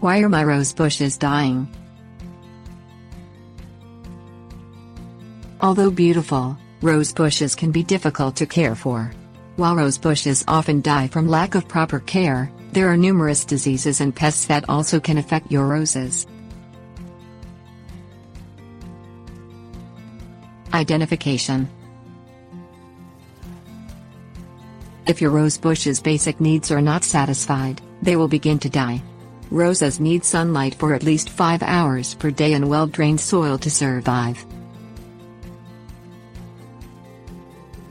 Why are my rose bushes dying? Although beautiful, rose bushes can be difficult to care for. While rose bushes often die from lack of proper care, there are numerous diseases and pests that also can affect your roses. Identification. If your rose bush's basic needs are not satisfied, they will begin to die. Roses need sunlight for at least 5 hours per day and well-drained soil to survive.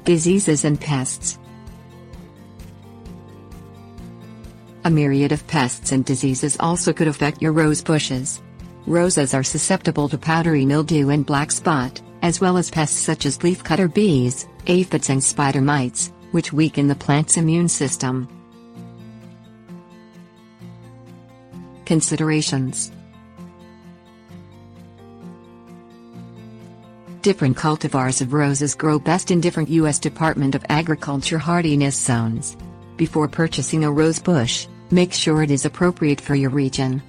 Diseases and pests. A myriad of pests and diseases also could affect your rose bushes. Roses are susceptible to powdery mildew and black spot, as well as pests such as leafcutter bees, aphids and spider mites, which weaken the plant's immune system. Considerations. Different cultivars of roses grow best in different U.S. Department of Agriculture hardiness zones. Before purchasing a rose bush, make sure it is appropriate for your region.